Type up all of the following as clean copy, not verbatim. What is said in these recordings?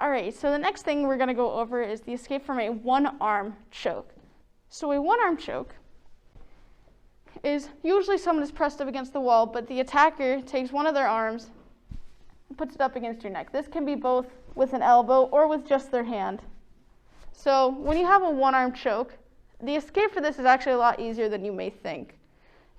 All right, so the next thing we're going to go over is the escape from a one-arm choke. So a one-arm choke is usually someone is pressed up against the wall, but the attacker takes one of their arms and puts it up against your neck. This can be both with an elbow or with just their hand. So when you have a one-arm choke, the escape for this is actually a lot easier than you may think.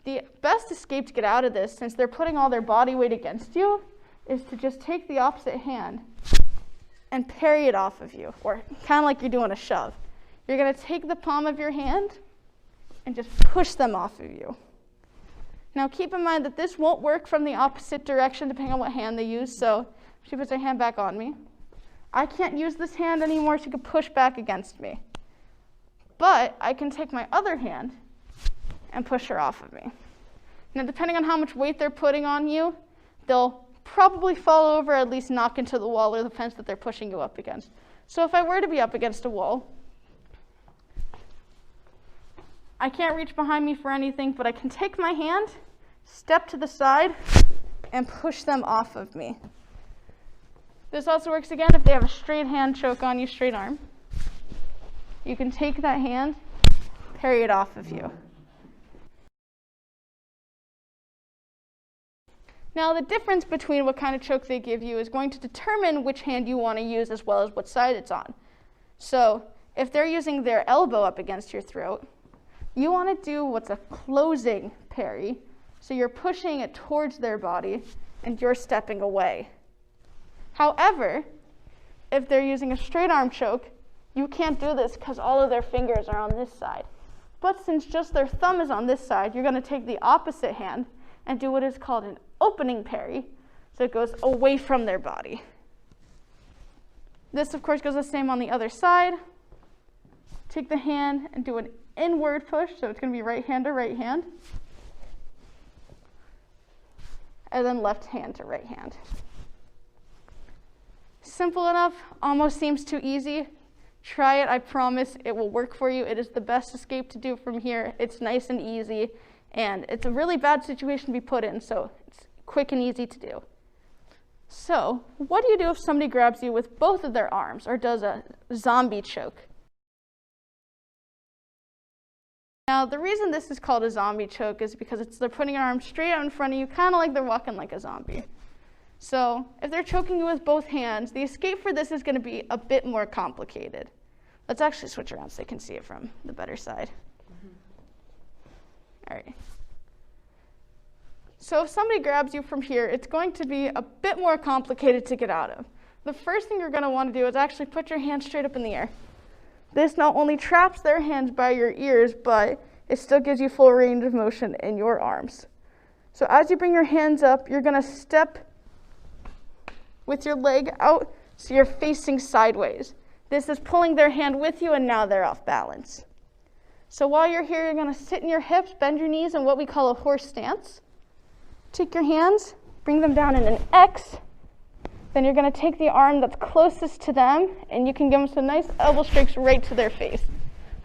The best escape to get out of this, since they're putting all their body weight against you, is to just take the opposite hand and parry it off of you, or kind of like you're doing a shove. You're going to take the palm of your hand and just push them off of you. Now keep in mind that this won't work from the opposite direction depending on what hand they use, so she puts her hand back on me. I can't use this hand anymore, she could push back against me. But I can take my other hand and push her off of me. Now depending on how much weight they're putting on you, they'll probably fall over, at least knock into the wall or the fence that they're pushing you up against. So if I were to be up against a wall, I can't reach behind me for anything, but I can take my hand, step to the side, and push them off of me. This also works again if they have a straight hand choke on you, straight arm. You can take that hand, parry it off of you. Now the difference between what kind of choke they give you is going to determine which hand you want to use as well as what side it's on. So if they're using their elbow up against your throat, you want to do what's a closing parry. So you're pushing it towards their body and you're stepping away. However, if they're using a straight arm choke, you can't do this because all of their fingers are on this side. But since just their thumb is on this side, you're going to take the opposite hand and do what is called an opening parry, so it goes away from their body. This, of course, goes the same on the other side. Take the hand and do an inward push, so it's going to be right hand to right hand, and then left hand to right hand. Simple enough, almost seems too easy. Try it, I promise it will work for you. It is the best escape to do from here. It's nice and easy, and it's a really bad situation to be put in, so it's quick and easy to do. So, what do you do if somebody grabs you with both of their arms or does a zombie choke? Now, the reason this is called a zombie choke is because they're putting an arm straight out in front of you, kind of like they're walking like a zombie. So, if they're choking you with both hands, the escape for this is going to be a bit more complicated. Let's actually switch around so they can see it from the better side. All right. So if somebody grabs you from here, it's going to be a bit more complicated to get out of. The first thing you're going to want to do is actually put your hands straight up in the air. This not only traps their hands by your ears, but it still gives you full range of motion in your arms. So as you bring your hands up, you're going to step with your leg out so you're facing sideways. This is pulling their hand with you, and now they're off balance. So while you're here, you're going to sit in your hips, bend your knees in what we call a horse stance. Take your hands, bring them down in an X. Then you're going to take the arm that's closest to them, and you can give them some nice elbow strikes right to their face.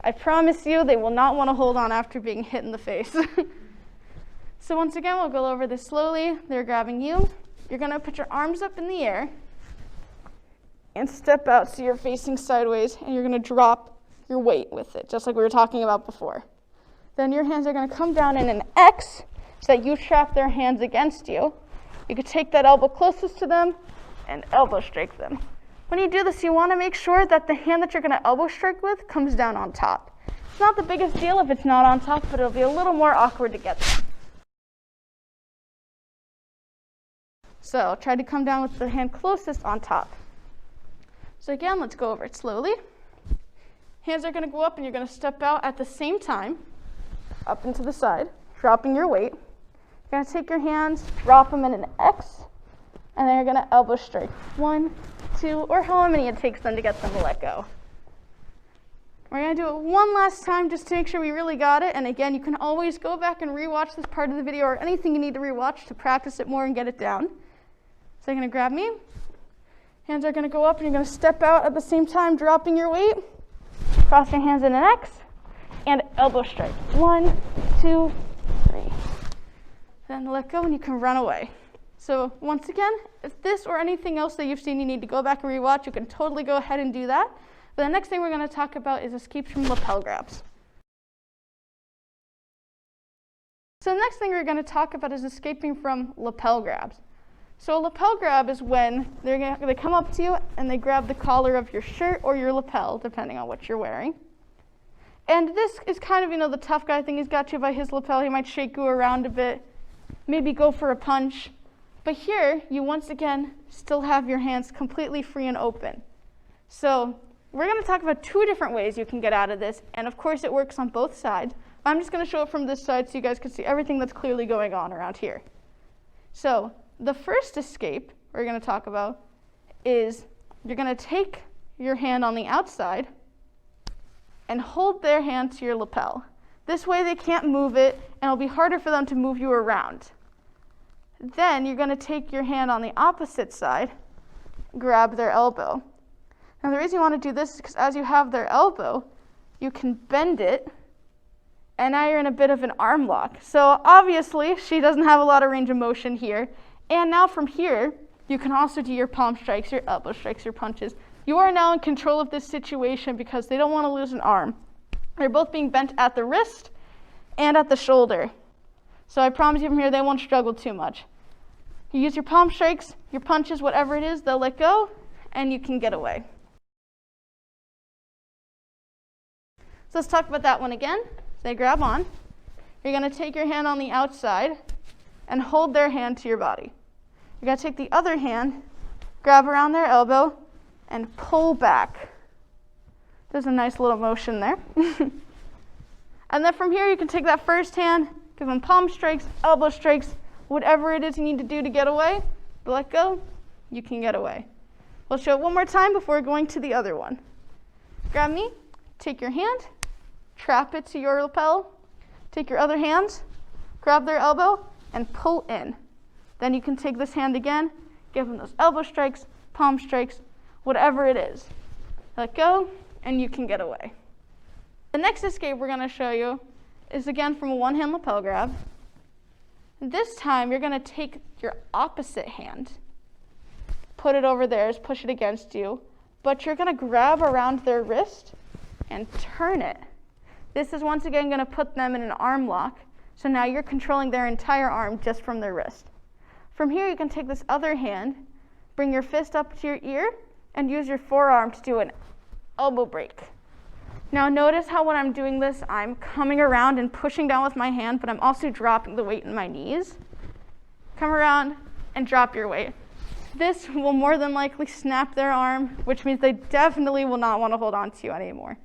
I promise you they will not want to hold on after being hit in the face. So once again, we'll go over this slowly. They're grabbing you. You're going to put your arms up in the air and step out so you're facing sideways, and you're going to drop your weight with it, just like we were talking about before. Then your hands are going to come down in an X so that you trap their hands against you. You could take that elbow closest to them and elbow strike them. When you do this, you want to make sure that the hand that you're going to elbow strike with comes down on top. It's not the biggest deal if it's not on top, but it'll be a little more awkward to get there. So try to come down with the hand closest on top. So again, let's go over it slowly. Hands are going to go up, and you're going to step out at the same time, up and to the side, dropping your weight. You're going to take your hands, drop them in an X, and then you're going to elbow strike. 1, 2, or however many it takes them to get them to let go. We're going to do it one last time just to make sure we really got it. And again, you can always go back and rewatch this part of the video or anything you need to rewatch to practice it more and get it down. So you're going to grab me. Hands are going to go up, and you're going to step out at the same time, dropping your weight. Cross your hands in an X, and elbow strike. 1, 2, 3. Then let go, and you can run away. So once again, if this or anything else that you've seen you need to go back and rewatch, you can totally go ahead and do that. But the next thing we're going to talk about is escapes from lapel grabs. So the next thing we're going to talk about is escaping from lapel grabs. So a lapel grab is when they come up to you and they grab the collar of your shirt or your lapel, depending on what you're wearing. And this is kind of, the tough guy thing. He's got you by his lapel. He might shake you around a bit, maybe go for a punch. But here, you once again still have your hands completely free and open. So we're going to talk about 2 different ways you can get out of this. And of course, it works on both sides. I'm just going to show it from this side so you guys can see everything that's clearly going on around here. So the first escape we're going to talk about is you're going to take your hand on the outside and hold their hand to your lapel. This way they can't move it, and it'll be harder for them to move you around. Then you're going to take your hand on the opposite side, grab their elbow. Now the reason you want to do this is because as you have their elbow, you can bend it, and now you're in a bit of an arm lock. So obviously, she doesn't have a lot of range of motion here. And now from here, you can also do your palm strikes, your elbow strikes, your punches. You are now in control of this situation because they don't want to lose an arm. They're both being bent at the wrist and at the shoulder. So I promise you from here, they won't struggle too much. You use your palm strikes, your punches, whatever it is, they'll let go, and you can get away. So let's talk about that one again. They grab on. You're going to take your hand on the outside and hold their hand to your body. You're going to take the other hand, grab around their elbow, and pull back. There's a nice little motion there. And then from here, you can take that first hand, give them palm strikes, elbow strikes, whatever it is you need to do to get away. Let go, you can get away. We'll show it one more time before going to the other one. Grab me, take your hand, trap it to your lapel, take your other hand, grab their elbow, and pull in. Then you can take this hand again, give them those elbow strikes, palm strikes, whatever it is. Let go, and you can get away. The next escape we're going to show you is again from a one-hand lapel grab. This time, you're going to take your opposite hand, put it over theirs, push it against you, but you're going to grab around their wrist and turn it. This is once again going to put them in an arm lock. So now you're controlling their entire arm just from their wrist. From here, you can take this other hand, bring your fist up to your ear, and use your forearm to do an elbow break. Now notice how when I'm doing this, I'm coming around and pushing down with my hand, but I'm also dropping the weight in my knees. Come around and drop your weight. This will more than likely snap their arm, which means they definitely will not want to hold on to you anymore.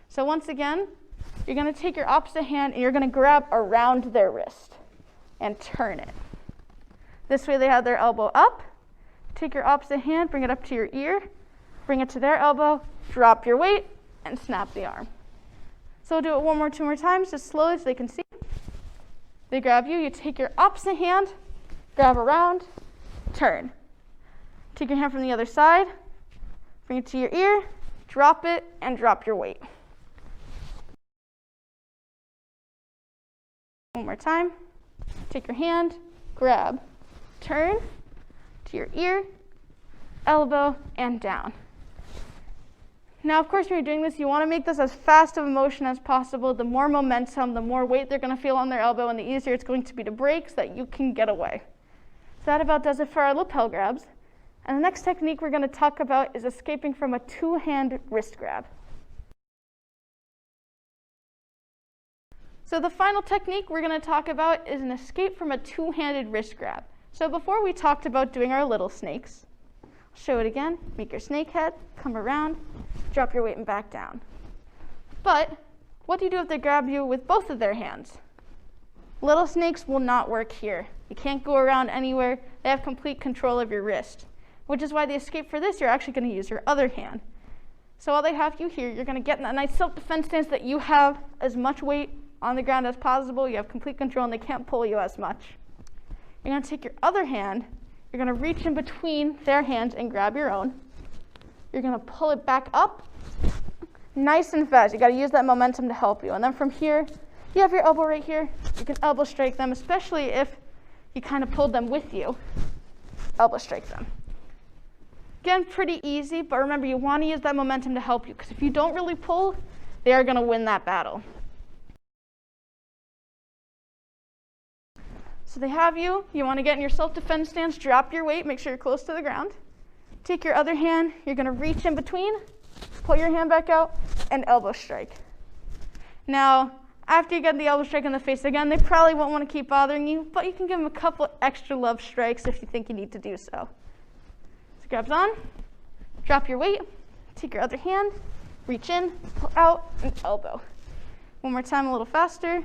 So once again, you're going to take your opposite hand and you're going to grab around their wrist and turn it. This way they have their elbow up. Take your opposite hand, bring it up to your ear, bring it to their elbow, drop your weight, and snap the arm. So we'll do it 2 more times, just slowly so they can see. They grab you, you take your opposite hand, grab around, turn. Take your hand from the other side, bring it to your ear, drop it, and drop your weight. 1 more time. Take your hand, grab, turn to your ear, elbow, and down. Now, of course, when you're doing this, you want to make this as fast of a motion as possible. The more momentum, the more weight they're going to feel on their elbow, and the easier it's going to be to break so that you can get away. So that about does it for our lapel grabs. And the next technique we're going to talk about is escaping from a two-hand wrist grab. So the final technique we're going to talk about is an escape from a two-handed wrist grab. So before we talked about doing our little snakes. I'll show it again. Make your snake head, come around, drop your weight and back down. But what do you do if they grab you with both of their hands? Little snakes will not work here. You can't go around anywhere. They have complete control of your wrist, which is why the escape for this, you're actually going to use your other hand. So while they have you here, you're going to get in that nice self-defense stance that you have as much weight on the ground as possible. You have complete control and they can't pull you as much. You're going to take your other hand, you're going to reach in between their hands and grab your own. You're going to pull it back up nice and fast. You got to use that momentum to help you. And then from here, you have your elbow right here. You can elbow strike them, especially if you kind of pulled them with you. elbow strike them. Again, pretty easy, but remember, you want to use that momentum to help you, because if you don't really pull, they are going to win that battle. So they have you. You want to get in your self-defense stance, drop your weight, make sure you're close to the ground. Take your other hand, you're going to reach in between, pull your hand back out, and elbow strike. Now, after you get the elbow strike in the face again, they probably won't want to keep bothering you, but you can give them a couple extra love strikes if you think you need to do so. So grabs on, drop your weight, take your other hand, reach in, pull out, and elbow. One more time, a little faster.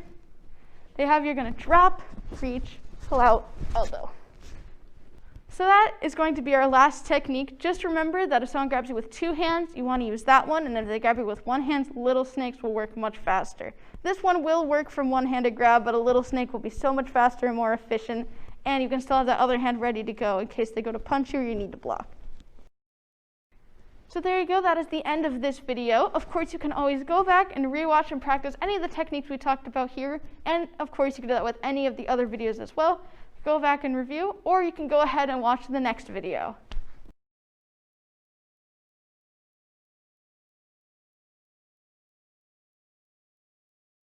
They have you're going to drop, reach, pull out, elbow. So that is going to be our last technique. Just remember that if someone grabs you with two hands, you want to use that one, and if they grab you with one hand, little snakes will work much faster. This one will work from one-handed grab, but a little snake will be so much faster and more efficient, and you can still have that other hand ready to go in case they go to punch you or you need to block. So there you go, that is the end of this video. Of course, you can always go back and rewatch and practice any of the techniques we talked about here, and of course, you can do that with any of the other videos as well. Go back and review, or you can go ahead and watch the next video.